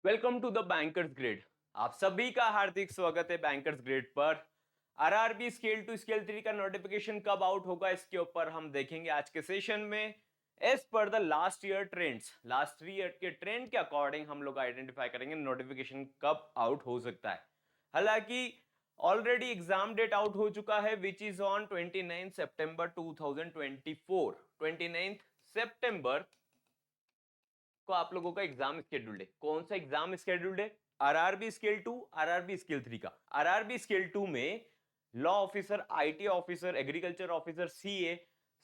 Welcome to the Bankers Grid. आप सभी का हार्दिक स्वागत है बैंकर्स ग्रिड पर। आरआरबी स्केल टू स्केल 3 का नोटिफिकेशन कब आउट होगा इसके ऊपर हम देखेंगे आज के सेशन में। As per the last year trends, last 3 year के ट्रेंड के अकॉर्डिंग हम लोग आइडेंटिफाई करेंगे नोटिफिकेशन कब आउट हो सकता है। हालांकि ऑलरेडी एग्जाम डेट आउट हो चुका है विच इज ऑन 29 सितंबर 2024। 29 सितंबर को आप लोगों का एग्जाम शेड्यूल्ड है। कौन सा एग्जाम शेड्यूल्ड है? आरआरबी स्केल 2, आरआरबी स्केल 3 का। आरआरबी स्केल 2 में law officer, IT officer, agriculture officer, CA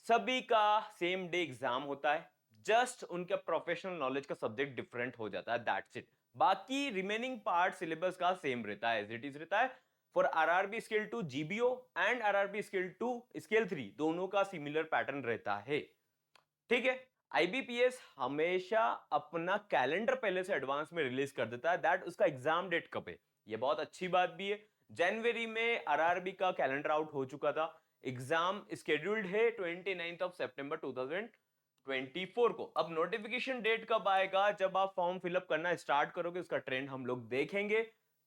सभी का सेम डे एग्जाम होता है। जस्ट उनका प्रोफेशनल नॉलेज का सब्जेक्ट डिफरेंट हो जाता है, दैट्स इट। बाकी रिमेनिंग पार्ट सिलेबस का सेम रहता है, एज इट इज रहता है। For RRB scale 2 GBO and RRB scale 2 scale 3 दोनों का सिमिलर पैटर्न रहता है। ठीक है। आईबीपीएस हमेशा अपना कैलेंडर पहले से एडवांस में रिलीज कर देता है, दैट उसका एग्जाम डेट कब है। ये बहुत अच्छी बात भी है। जनवरी में आरआरबी का कैलेंडर आउट हो चुका था, एग्जाम स्केड्यूल्ड है 29 ऑफ सितंबर 2024 को। अब नोटिफिकेशन डेट कब आएगा? जब आप फॉर्म फिलअप करना स्टार्ट करोगे उसका ट्रेंड हम लोग देखेंगे।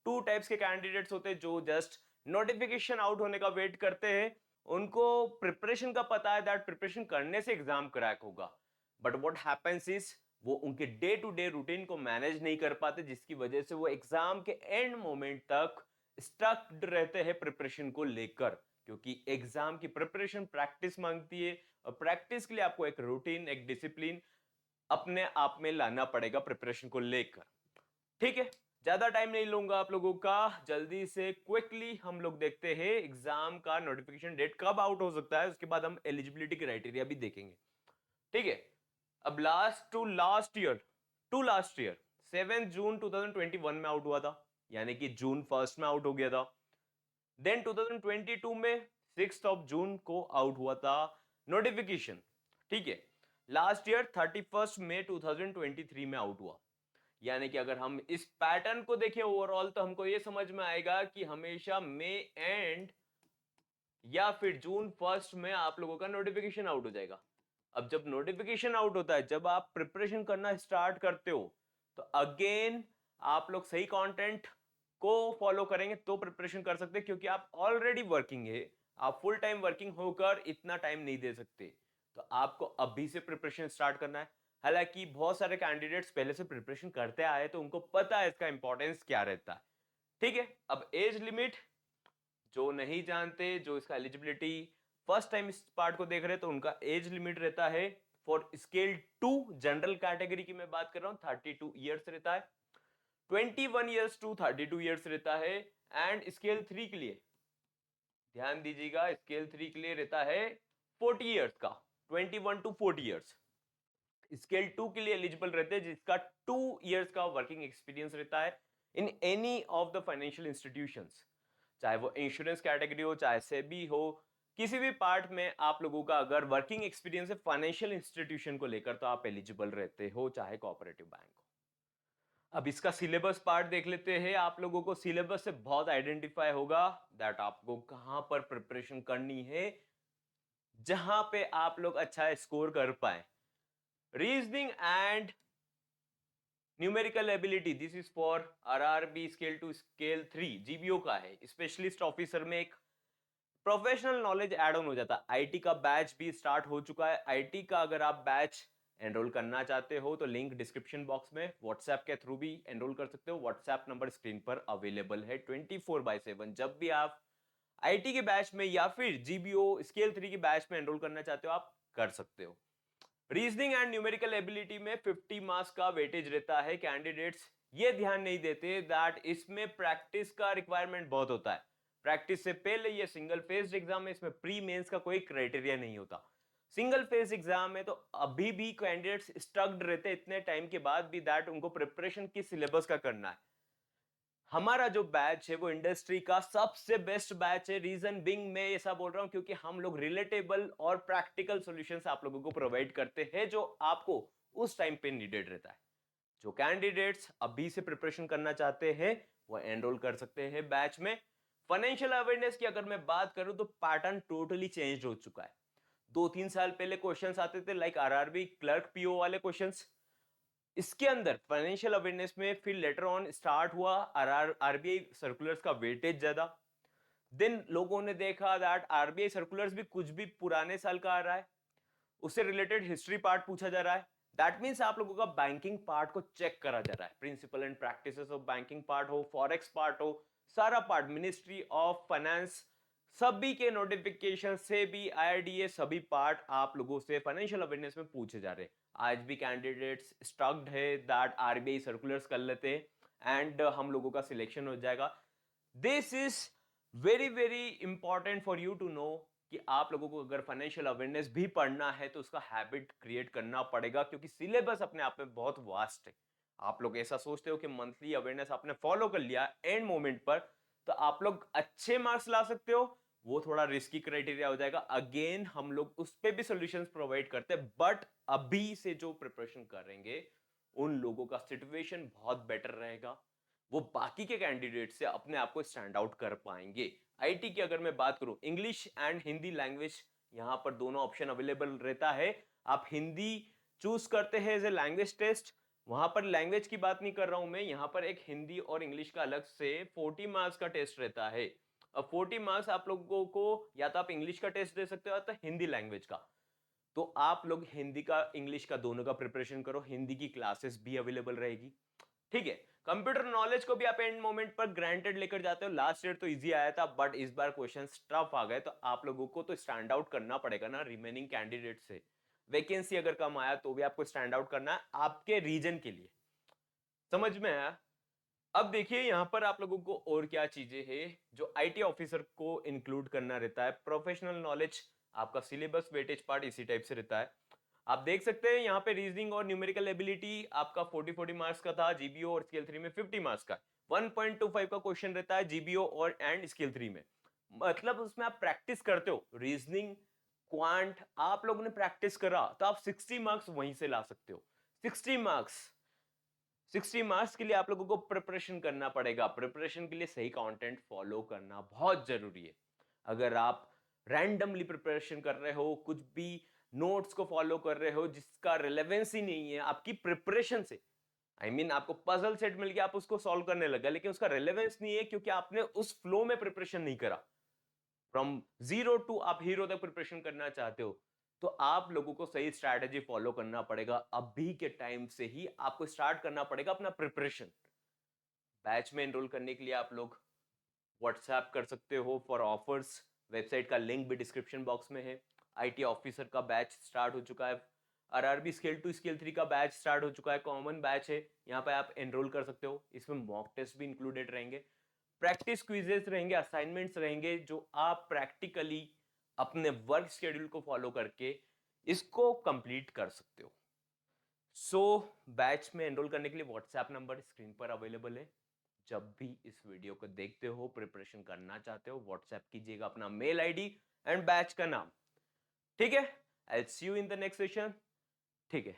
टू टाइप्स के कैंडिडेट्स होते हैं जो जस्ट नोटिफिकेशन आउट होने का वेट करते हैं, उनको प्रिपरेशन का पता है दैट प्रिपरेशन करने से एग्जाम क्रैक होगा। बट व्हाट हैपेंस इज वो उनके डे टू डे रूटीन को मैनेज नहीं कर पाते, जिसकी वजह से वो एग्जाम के एंड मोमेंट तक स्टक रहते हैं प्रिपरेशन को लेकर। क्योंकि एग्जाम की प्रिपरेशन प्रैक्टिस मांगती है और प्रैक्टिस के लिए आपको एक रूटीन, एक डिसिप्लिन अपने आप में लाना पड़ेगा प्रिपरेशन को लेकर। ठीक है, ज्यादा टाइम नहीं लूंगा आप लोगों का, जल्दी से क्विकली हम लोग देखते हैं एग्जाम का नोटिफिकेशन डेट कब आउट हो सकता है। उसके बाद हम एलिजिबिलिटी क्राइटेरिया भी देखेंगे। ठीक है। अब लास्ट ईयर 7 जून 2021 में आउट हुआ था, यानी कि जून फर्स्ट में आउट हो गया था। देन 2022 में 6 ऑफ जून को आउट हुआ था नोटिफिकेशन। ठीक है। लास्ट ईयर 31 मई 2023 में आउट हुआ। यानी कि अगर हम इस पैटर्न को देखें ओवरऑल तो हमको यह समझ में आएगा कि हमेशा मई एंड या फिर जून फर्स्ट में आप लोगों का नोटिफिकेशन आउट हो जाएगा। अब जब नोटिफिकेशन आउट होता है, जब आप प्रिपरेशन करना स्टार्ट करते हो, तो अगेन आप लोग सही कंटेंट को फॉलो करेंगे तो प्रिपरेशन कर सकते हैं, क्योंकि आप ऑलरेडी वर्किंग है, आप फुल टाइम वर्किंग होकर इतना टाइम नहीं दे सकते। तो आपको अभी से प्रिपरेशन स्टार्ट करना है। हालांकि बहुत सारे कैंडिडेट्स पहले से प्रिपरेशन करते आए तो उनको पता है इसका इंपॉर्टेंस क्या रहता है। ठीक है। अब एज लिमिट जो नहीं जानते, जो इसका एलिजिबिलिटी फर्स्ट टाइम इस पार्ट को देख रहे हैं, तो उनका एज लिमिट रहता है फॉर स्केल 2 जनरल कैटेगरी की मैं बात कर रहा हूं 32 ईयर्स रहता है। 21 ईयर्स टू 32 ईयर्स रहता है। एंड स्केल 3 के लिए ध्यान दीजिएगा, स्केल 3 के लिए रहता है 40 ईयर्स का, 21 टू 40 ईयर्स। स्केल 2 के लिए एलिजिबल रहते हैं जिसका 2 ईयर्स का वर्किंग एक्सपीरियंस रहता है in any of the financial institutions, चाहे वो इंश्योरेंस कैटेगरी हो, चाहे सेबी हो, किसी भी पार्ट में आप लोगों का अगर वर्किंग एक्सपीरियंस है फाइनेंशियल इंस्टीट्यूशन को लेकर तो आप एलिजिबल रहते हो, चाहे कोऑपरेटिव बैंक हो। अब इसका सिलेबस पार्ट देख लेते हैं। आप लोगों को सिलेबस से बहुत आइडेंटिफाई होगा दैट आपको कहां पर प्रिपरेशन करनी है, जहां पे आप लोग अच्छा स्कोर कर पाए। Reasoning and numerical ability, this is for RRB scale two scale 3 GBO का है। स्पेशलिस्ट ऑफिसर में एक प्रोफेशनल नॉलेज ऐड ऑन हो जाता है। आईटी का बैच भी स्टार्ट हो चुका है। आईटी का अगर आप बैच एनरोल करना चाहते हो तो लिंक डिस्क्रिप्शन बॉक्स में, व्हाट्सएप के थ्रू भी एनरोल कर सकते हो। व्हाट्सएप नंबर स्क्रीन पर अवेलेबल है 24/7। जब भी आप आईटी के बैच में या फिर जीबीओ स्केल 3 के बैच में एनरोल करना चाहते हो आप कर सकते हो। रीजनिंग एंड न्यूमेरिकल एबिलिटी में 50 मार्क्स का वेटेज रहता है। कैंडिडेट्स ये ध्यान नहीं देते दैट इसमें प्रैक्टिस का रिक्वायरमेंट बहुत होता है। प्रैक्टिस से पहले ये सिंगल फेज एग्जाम है, इसमें प्री मेंस का कोई क्राइटेरिया नहीं होता। सिंगल फेज एग्जाम है तो अभी भी कैंडिडेट्स स्टक्ड रहते इतने टाइम के बाद भी दैट उनको प्रिपरेशन किस सिलेबस का करना है। हमारा जो बैच है वो इंडस्ट्री का सबसे बेस्ट बैच है। रीजन बिंग मैं ऐसा बोल रहा हूं क्योंकि हम लोग रिलेटेबल और प्रैक्टिकल सॉल्यूशंस आप लोगों को प्रोवाइड करते हैं जो आपको उस टाइम पे नीडेड रहता है। जो कैंडिडेट्स अभी से प्रिपरेशन करना चाहते हैं वो एनरोल कर सकते हैं बैच में। फाइनेंशियल अवेयरनेस की अगर मैं बात करूं तो पैटर्न टोटली चेंज हो चुका है। 2-3 साल पहले क्वेश्चंस आते थे लाइक आरआरबी क्लर्क पीओ वाले क्वेश्चंस, इसके अंदर फाइनेंशियल अवेयरनेस में फिर लेटर ऑन स्टार्ट हुआ आरबीआई सर्कुलर्स का वेटेज ज्यादा। देन लोगों ने देखा दैट आरबीआई सर्कुलर्स भी कुछ भी पुराने साल का आ रहा है, उससे रिलेटेड हिस्ट्री पार्ट पूछा जा रहा है। दैट मीन्स आप लोगों का बैंकिंग पार्ट को चेक करा जा रहा है, principle and practices of banking part हो, फॉरेक्स पार्ट हो, सारा पार्ट, मिनिस्ट्री ऑफ फाइनेंस सभी के नोटिफिकेशन से भी आईआरडीए सभी पार्ट आप लोगों से फाइनेंशियल अवेयरनेस में पूछे जा रहे हैं। आज भी कैंडिडेट्स स्टक्ड है दैट आरबीआई सर्कुलर्स कर लेते एंड हम लोगों का सिलेक्शन हो जाएगा। This is very very important for you to know कि आप लोगों को अगर फाइनेंशियल अवेयरनेस भी पढ़ना है तो उसका हैबिट क्रिएट करना पड़ेगा, क्योंकि सिलेबस अपने आप में बहुत वास्ट है। आप लोग ऐसा सोचते हो कि मंथली अवेयरनेस आपने फॉलो कर लिया एंड मोमेंट पर तो आप लोग अच्छे मार्क्स ला सकते हो, वो थोड़ा रिस्की क्राइटेरिया हो जाएगा। अगेन हम लोग उस पे भी सॉल्यूशंस प्रोवाइड करते हैं, बट अभी से जो प्रिपरेशन करेंगे उन लोगों का सिचुएशन बहुत बेटर रहेगा, वो बाकी के कैंडिडेट से अपने आप को स्टैंड आउट कर पाएंगे। आईटी की अगर मैं बात करूं, इंग्लिश एंड हिंदी लैंग्वेज यहां पर दोनों ऑप्शन अवेलेबल रहता है। आप हिंदी चूज करते हैं एज ए लैंग्वेज टेस्ट, वहां पर लैंग्वेज की बात नहीं कर रहा हूं मैं, यहां पर एक हिंदी और इंग्लिश का अलग से 40 मार्क्स का टेस्ट रहता है। अब 40 मार्क्स आप लोगों को या तो आप इंग्लिश का टेस्ट दे सकते हो या तो हिंदी लैंग्वेज का। तो आप लोग हिंदी का इंग्लिश का दोनों का प्रिपरेशन करो, हिंदी की क्लासेस भी अवेलेबल रहेगी। ठीक है, कंप्यूटर नॉलेज को भी आप एंड मोमेंट पर ग्रांटेड लेकर जाते हो। लास्ट ईयर तो इजी आया था बट इस बार क्वेश्चन टफ आ गए, तो आप लोगों को तो स्टैंड आउट करना पड़ेगा ना रिमेनिंग कैंडिडेट से। वैकेंसी अगर कम आया तो भी आपको स्टैंड आउट करना है आपके रीजन के लिए। समझ में आया? अब देखिए यहां पर आप लोगों को और क्या चीजें हैं जो आईटी ऑफिसर को इंक्लूड करना रहता है। प्रोफेशनल नॉलेज, आपका सिलेबस वेटेज पार्ट इसी टाइप से रहता है। आप देख सकते हैं यहाँ पे रीजनिंग और न्यूमेरिकल एबिलिटी आपका 40 मार्क्स का था, जीबीओ और स्केल 3 में 50 मार्क्स का 1.25 का क्वेश्चन रहता है जीबीओ और एंड स्केल 3 में। मतलब उसमें आप प्रैक्टिस करते हो, रीजनिंग क्वांट आप लोगों ने प्रैक्टिस करा तो आप 60 मार्क्स वहीं से ला सकते हो। 60 मार्क्स, 60 मार्क्स के लिए आप लोगों को प्रिपरेशन करना पड़ेगा। प्रिपरेशन के लिए सही कंटेंट फॉलो करना बहुत जरूरी है। अगर आप रैंडमली प्रिपरेशन कर रहे हो, कुछ भी नोट्स को फॉलो कर रहे हो जिसका रिलेवेंस ही नहीं है आपकी प्रिपरेशन से, आई मीन आपको पजल सेट मिल गया आप उसको सॉल्व करने लगा लेकिन उसका रिलेवेंस नहीं है क्योंकि आपने उस फ्लो में प्रिपरेशन नहीं करा। फ्रॉम जीरो टू आप हीरो तक प्रिपरेशन करना चाहते हो तो आप लोगों को सही स्ट्रैटेजी फॉलो करना पड़ेगा। अभी के टाइम से ही आपको स्टार्ट करना पड़ेगा अपना प्रिपरेशन। बैच में एनरोल करने के लिए आप लोग व्हाट्सएप कर सकते हो फॉर ऑफर्स, वेबसाइट का लिंक भी डिस्क्रिप्शन बॉक्स में है। आईटी ऑफिसर का बैच स्टार्ट हो चुका है, आरआरबी स्केल 2 स्केल 3 का बैच स्टार्ट हो चुका है, कॉमन बैच है, यहाँ पे आप एनरोल कर सकते हो। इसमें मॉक टेस्ट भी इंक्लूडेड रहेंगे, प्रैक्टिस क्विजेस रहेंगे, असाइनमेंट्स रहेंगे जो आप प्रैक्टिकली अपने वर्क शेड्यूल को फॉलो करके इसको कंप्लीट कर सकते हो। सो बैच में एनरोल करने के लिए व्हाट्सएप नंबर स्क्रीन पर अवेलेबल है। जब भी इस वीडियो को देखते हो, प्रिपरेशन करना चाहते हो, व्हाट्सएप कीजिएगा अपना मेल आईडी एंड बैच का नाम। ठीक है, I see you in the next session. ठीक है।